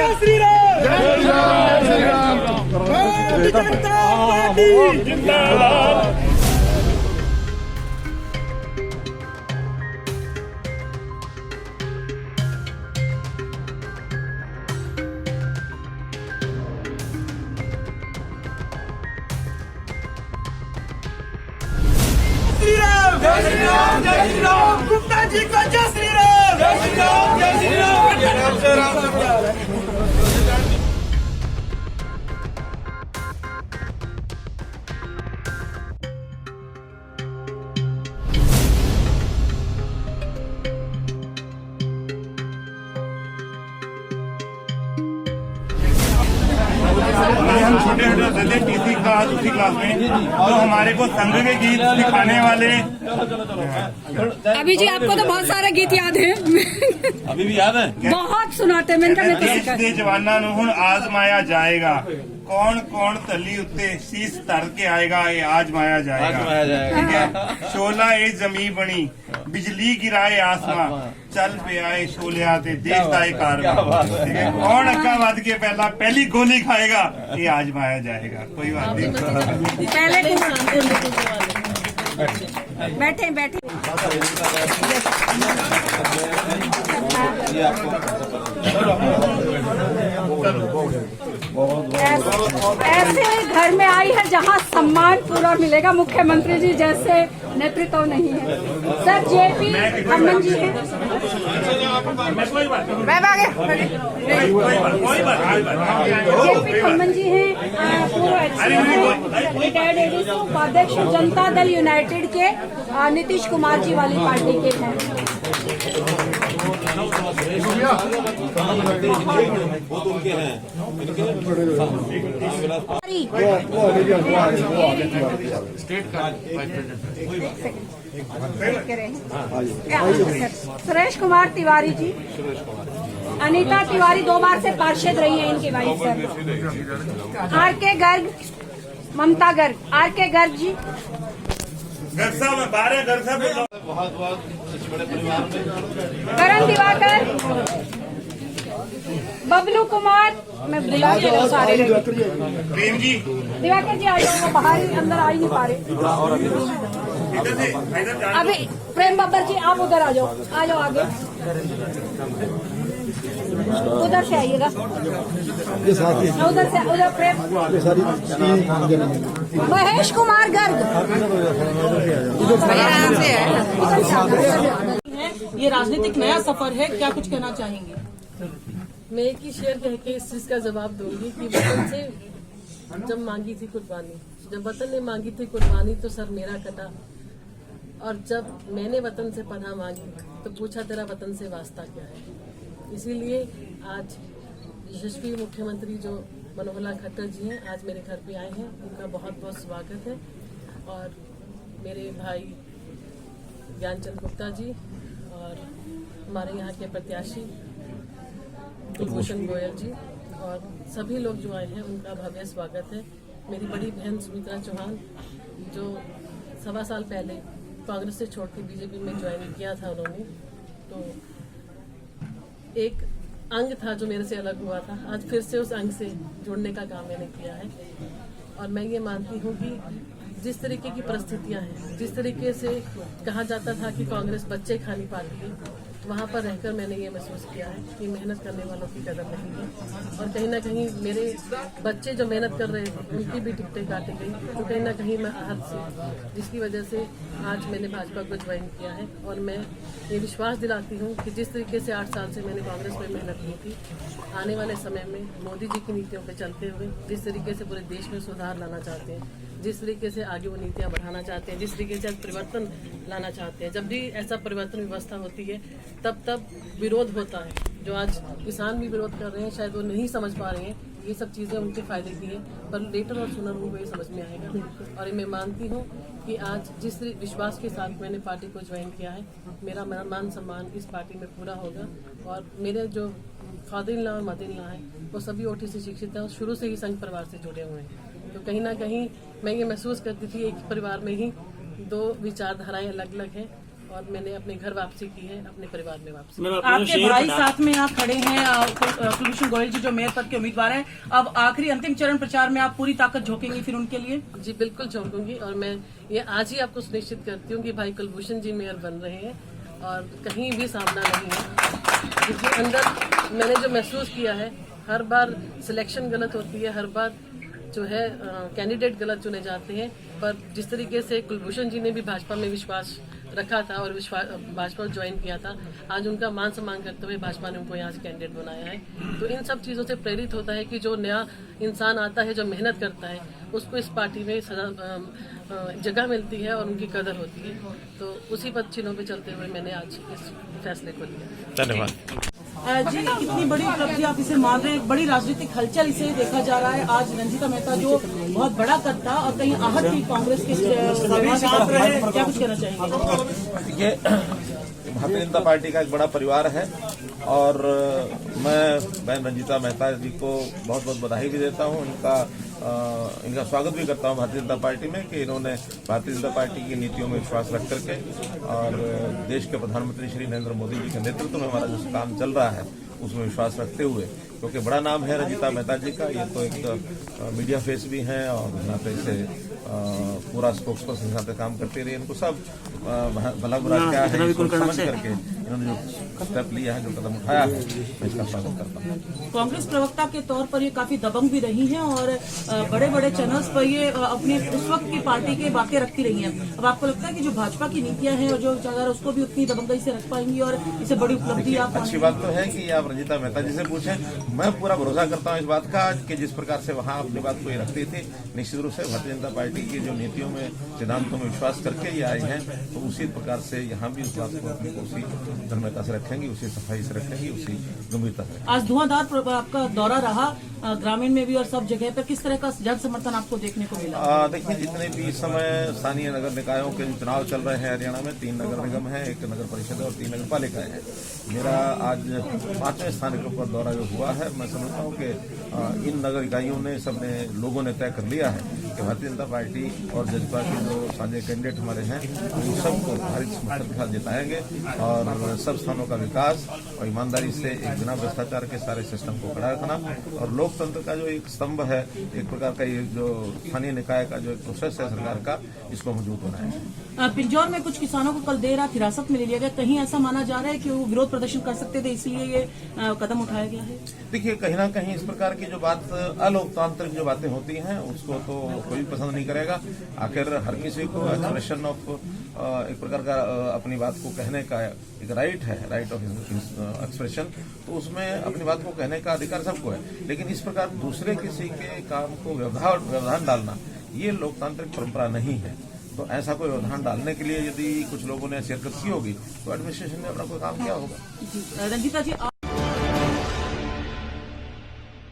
जय श्री राम, जय श्री राम। भारतीय जनता पार्टी जिंदाबाद। श्री राम, जय श्री राम, जय श्री राम। गुप्ता जी को जय श्री राम, जय श्री राम, जय श्री राम, जय राम, जय राम। हम छोटे छोटे तीसरी क्लास दूसरी क्लास में तो हमारे को संघ के गीत सिखाने वाले। अभी जी आपको तो बहुत सारे गीत याद है। अभी भी याद है, बहुत सुनाते हैं। देश ਦੇ जवानां ਨੂੰ ਹੁਣ आजमाया जाएगा, कौन कौन तली उत्ते शीश तर के आएगा, ये आजमाया जाएगा। ठीक है, शोला ए जमी बनी, बिजली गिराए आसमां, चल पे आए शोलिया ते देश का एक कारवा। ठीक है, कौन अग्गा वध के पहला पहली गोली खाएगा, ये आजमाया जाएगा। कोई बात नहीं, पहले बैठे बैठे ऐसे घर में आई है जहां सम्मान पूरा मिलेगा। मुख्यमंत्री जी जैसे नेतृत्व नहीं है। सर जेपी खम्मन जी हैं। जेपी खम्मन जी हैं, पूर्व रिटायर्ड एडीसी उपाध्यक्ष जनता दल यूनाइटेड के नीतीश कुमार जी वाली पार्टी के हैं। सुरेश कुमार तिवारी जी, अनीता तिवारी 2 बार से पार्षद रही है इनकी वाइफ सर। आर के गर्ग, ममता गर्ग, आर के गर्ग जी। बहुत बहुत बड़े परिवार में करण दिवाकर, बबलू कुमार, मैं बुला के सारे प्रेम जी, दिवाकर जी आ जाओ, बाहर ही अंदर आ ही नहीं पा रहे। अभी प्रेम बब्बर जी आप उधर आ जाओ आगे, उधर से आइएगा, उधर से उधर प्रेम। महेश कुमार गर्ग, ये राजनीतिक नया सफर है, क्या कुछ कहना चाहेंगे? मैं एक ही शेर कह के इस चीज का जवाब दूंगी कि वतन से जब मांगी थी कुर्बानी, जब वतन ने मांगी थी कुर्बानी तो सर मेरा कटा, और जब मैंने वतन से पनाह मांगी तो पूछा तेरा वतन से वास्ता क्या है। इसीलिए आज यशस्वी मुख्यमंत्री जो मनोहर लाल खट्टर जी हैं आज मेरे घर पे आए हैं, उनका बहुत बहुत स्वागत है। और मेरे भाई ज्ञानचंद गुप्ता जी और हमारे यहाँ के प्रत्याशी कुलभूषण गोयल जी और सभी लोग जो आए हैं उनका भव्य स्वागत है। मेरी बड़ी बहन सुमित्रा चौहान जो 1.25 साल पहले कांग्रेस से छोड़ के बीजेपी में ज्वाइन किया था, उन्होंने तो एक अंग था जो मेरे से अलग हुआ था, आज फिर से उस अंग से जुड़ने का काम मैंने किया है। और मैं ये मानती हूँ कि जिस तरीके की परिस्थितियां हैं, जिस तरीके से कहा जाता था कि कांग्रेस बच्चे खानी पार्टी है, वहाँ पर रहकर मैंने ये महसूस किया है कि मेहनत करने वालों की कदर नहीं है। और कहीं ना कहीं मेरे बच्चे जो मेहनत कर रहे थे उनकी भी टिकटें काटी गई, तो कहीं ना कहीं मैं आहत से, जिसकी वजह से आज मैंने भाजपा को ज्वाइन किया है। और मैं ये विश्वास दिलाती हूँ कि जिस तरीके से 8 साल से मैंने कांग्रेस में मेहनत की थी, आने वाले समय में मोदी जी की नीतियों पर चलते हुए जिस तरीके से पूरे देश में सुधार लाना चाहते हैं, जिस तरीके से आगे वो नीतियाँ बढ़ाना चाहते हैं, जिस तरीके से परिवर्तन लाना चाहते हैं, जब भी ऐसा परिवर्तन व्यवस्था होती है तब विरोध होता है। जो आज किसान भी विरोध कर रहे हैं, शायद वो नहीं समझ पा रहे हैं ये सब चीज़ें उनके फायदे की है, पर लेटर और सुनर उनको ये समझ में आएगा। और मैं मानती हूँ कि आज जिस विश्वास के साथ मैंने पार्टी को ज्वाइन किया है, मेरा मान सम्मान इस पार्टी में पूरा होगा। और मेरे जो फादर इन लॉ और मदर इन लॉ हैं वो सभी ओटी से शिक्षित हैं और शुरू से ही संघ परिवार से जुड़े हुए हैं। तो कहीं ना कहीं मैं ये महसूस करती थी एक परिवार में ही 2 विचारधाराएं अलग अलग हैं, और मैंने अपने घर वापसी की है, अपने परिवार में वापसी। आपके भाई साथ में आप खड़े हैं, कुलभूषण गोयल जी जो मेयर पद के उम्मीदवार हैं, अब आखिरी अंतिम चरण प्रचार में आप पूरी ताकत झोंकेंगी फिर उनके लिए? जी बिल्कुल झोंकूंगी, और मैं ये आज ही आपको सुनिश्चित करती हूँ कि भाई कुलभूषण जी मेयर बन रहे हैं और कहीं भी सामना नहीं है। क्योंकि अंदर मैंने जो महसूस किया है, हर बार सिलेक्शन गलत होती है, हर बार जो है कैंडिडेट गलत चुने जाते हैं, पर जिस तरीके से कुलभूषण जी ने भी भाजपा में विश्वास रखा था और भाजपा ज्वाइन किया था, आज उनका मान सम्मान करते हुए भाजपा ने उनको यहाँ से कैंडिडेट बनाया है। तो इन सब चीज़ों से प्रेरित होता है कि जो नया इंसान आता है, जो मेहनत करता है, उसको इस पार्टी में जगह मिलती है और उनकी कदर होती है। तो उसी पद चिन्हों पे चलते हुए मैंने आज इस फैसले को लिया। धन्यवाद जी, इतनी बड़ी उपलब्धि आप इसे मान रहे हैं, बड़ी राजनीतिक हलचल इसे देखा जा रहा है। आज रंजीता मेहता जो बहुत बड़ा कद था और कहीं आहत थी कांग्रेस के, क्या कुछ कहना चाहेंगे? देखिए, भारतीय जनता पार्टी का एक बड़ा परिवार है और मैं बहन रंजीता मेहता जी को बहुत बहुत बधाई भी देता हूँ। इनका स्वागत भी करता हूँ भारतीय जनता पार्टी में कि इन्होंने भारतीय जनता पार्टी की नीतियों में विश्वास रख करके और देश के प्रधानमंत्री श्री नरेंद्र मोदी जी के नेतृत्व में हमारा जो काम चल रहा है उसमें विश्वास रखते हुए, क्योंकि बड़ा नाम है रंजीता मेहता जी का, ये तो एक मीडिया फेस भी हैं और यहाँ पे से पूरा स्पोक्स पर्सन यहाँ पे काम करते रहे। इनको सब भला बुरा क्या है समझ करके इन्होंने जो स्टेप लिया है, जो कदम उठाया है, मैं इसका स्वागत करता हूँ। कांग्रेस प्रवक्ता के तौर पर ये काफी दबंग भी रही हैं और बड़े बड़े चैनल्स पर ये अपनी उस वक्त की पार्टी की बातें रखती रही हैं। अब आपको लगता है कि जो भाजपा की नीतियां हैं और जो अगर उसको भी उतनी दबंगई से रख पाएंगी और इसे बड़ी उपलब्धि आप? अच्छी बात तो है कि आप रंजीता मेहता जी से पूछें। मैं पूरा भरोसा करता हूँ इस बात का कि जिस प्रकार से वहाँ अपनी बात को ये रखती थी, निश्चित रूप से भारतीय जनता पार्टी की जो नीतियों में, सिद्धांतों में विश्वास करके ये आए हैं, तो उसी प्रकार से यहाँ भी उस बात को अपनी उसी धर्मता से रखेंगी, उसी सफाई से रखेंगी, उसी गंभीरता से। आज धुआंधार आपका दौरा रहा ग्रामीण में भी और सब जगह पर, किस तरह का जन समर्थन आपको देखने को मिला? देखिए, जितने भी इस समय स्थानीय नगर निकायों के चुनाव चल रहे हैं हरियाणा में, 3 नगर निगम है, 1 नगर परिषद और 3 नगर पालिकाएं हैं। मेरा आज 5वें स्थान के ऊपर दौरा जो हुआ है, मैं समझता हूँ कि इन नगर इकाइयों ने, सबने लोगों ने तय कर लिया है कि भारतीय जनता पार्टी और जजपा के जो साझे कैंडिडेट हमारे हैं वो सबको भारी समर्थन के साथ जिताएंगे और सब स्थानों का विकास और ईमानदारी से एक बिना भ्रष्टाचार के सारे सिस्टम को खड़ा रखना और लोकतंत्र का जो एक स्तंभ है, एक प्रकार का ये जो स्थानीय निकाय का जो एक प्रोसेस है सरकार का, इसको मजबूत बनाएंगे। पिंजौर में कुछ किसानों को कल देर रात हिरासत में ले लिया गया, कहीं ऐसा माना जा रहा है कि वो विरोध प्रदर्शन कर सकते थे इसलिए ये कदम उठाया गया है? देखिए, कहीं ना कहीं इस प्रकार की जो बात अलोकतांत्रिक जो बातें होती हैं उसको तो कोई पसंद नहीं करेगा। आखिर हर किसी को एक्सप्रेशन ऑफ एक प्रकार का अपनी बात को कहने का एक राइट है, राइट ऑफ एक्सप्रेशन, तो उसमें अपनी बात को कहने का अधिकार सबको है। लेकिन इस प्रकार दूसरे किसी के काम को व्यवधान डालना ये लोकतांत्रिक परंपरा नहीं है। तो ऐसा कोई व्यवधान डालने के लिए यदि कुछ लोगों ने शिरकत की होगी तो एडमिनिस्ट्रेशन ने अपना कोई काम किया होगा। रंजीता जी,